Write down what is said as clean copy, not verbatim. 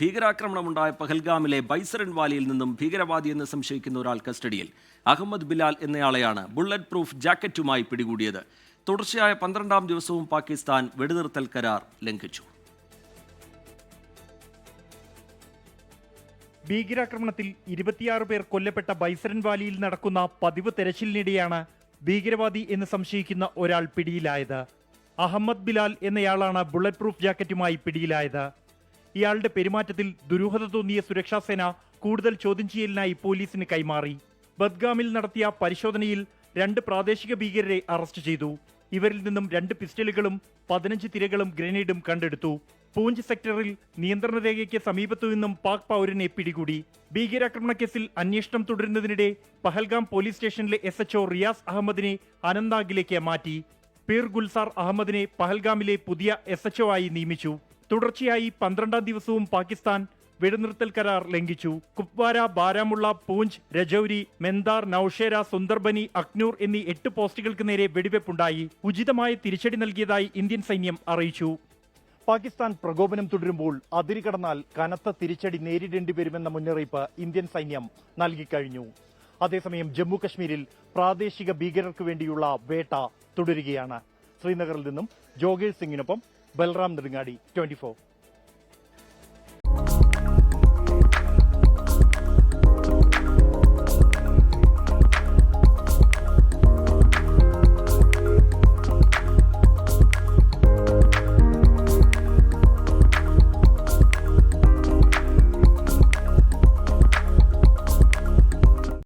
ഭീകരാക്രമണമുണ്ടായ പഹൽഗാമിലെ ബൈസറൻ വാലിയിൽ നിന്നും ഭീകരവാദിയെന്ന് സംശയിക്കുന്ന ഒരാൾ കസ്റ്റഡിയിൽ. അഹമ്മദ് ബിലാൽ എന്നയാളെയാണ് ബുള്ളറ്റ് പ്രൂഫ് ജാക്കറ്റുമായി പിടികൂടിയത്. തുടർച്ചയായ 12ാം ദിവസവും പാകിസ്ഥാൻ വെടിനിർത്തൽ കരാർ ലംഘിച്ചു. ഭീകരാക്രമണത്തിൽ 26 പേർ കൊല്ലപ്പെട്ട ബൈസറൻ വാലിയിൽ നടക്കുന്ന പതിവ് തെരച്ചിലിനിടെയാണ് ഭീകരവാദി എന്ന് സംശയിക്കുന്ന ഒരാൾ പിടിയിലായത്. അഹമ്മദ് ബിലാൽ എന്നയാളാണ് ബുള്ളറ്റ് പ്രൂഫ് ജാക്കറ്റുമായി പിടിയിലായത്. ഇയാളുടെ പെരുമാറ്റത്തിൽ ദുരൂഹത തോന്നിയ സുരക്ഷാസേന കൂടുതൽ ചോദ്യം ചെയ്യലിനായി പോലീസിന് കൈമാറി. ബദ്ഗാമിൽ നടത്തിയ പരിശോധനയിൽ 2 പ്രാദേശിക ഭീകരരെ അറസ്റ്റ് ചെയ്തു. ഇവരിൽ നിന്നും 2 പിസ്റ്റളുകളും 15 തിരകളും ഗ്രനേഡും കണ്ടെടുത്തു. പൂഞ്ച് സെക്ടറിൽ നിയന്ത്രണ രേഖയ്ക്ക് സമീപത്തു നിന്നും പാക് പൗരനെ പിടികൂടി. ഭീകരാക്രമണ കേസിൽ അന്വേഷണം തുടരുന്നതിനിടെ പഹൽഗാം പോലീസ് സ്റ്റേഷനിലെ SHO റിയാസ് അഹമ്മദിനെ അനന്ത്നാഗിലേക്ക് മാറ്റി. പീർ ഗുൽസാർ അഹമ്മദിനെ പഹൽഗാമിലെ പുതിയ SHO ആയി നിയമിച്ചു. തുടർച്ചയായി 12ാം ദിവസവും പാകിസ്ഥാൻ വെടിനിർത്തൽ കരാർ ലംഘിച്ചു. കുപ്വാര, ബാരാമുള്ള, പൂഞ്ച്, രജൌരി, മെന്ദാർ, നൌഷേര, സുന്ദർബനി, അക്നൂർ എന്നീ 8 പോസ്റ്റുകൾക്ക് നേരെ വെടിവെപ്പുണ്ടായി. ഉചിതമായ തിരിച്ചടി നൽകിയതായി ഇന്ത്യൻ സൈന്യം അറിയിച്ചു. പാകിസ്ഥാൻ പ്രകോപനം തുടരുമ്പോൾ അതിരുകടന്നാൽ കനത്ത തിരിച്ചടി നേരിടേണ്ടി വരുമെന്ന മുന്നറിയിപ്പ് ഇന്ത്യൻ സൈന്യം നൽകിക്കഴിഞ്ഞു. അതേസമയം ജമ്മു കശ്മീരിൽ പ്രാദേശിക ഭീകരർക്ക് വേണ്ടിയുള്ള വേട്ട തുടരുകയാണ്. ശ്രീനഗറിൽ നിന്നും ജോഗേഷ് സിംഗിനൊപ്പം ബൽറാം നെടുങ്ങാടി, 24.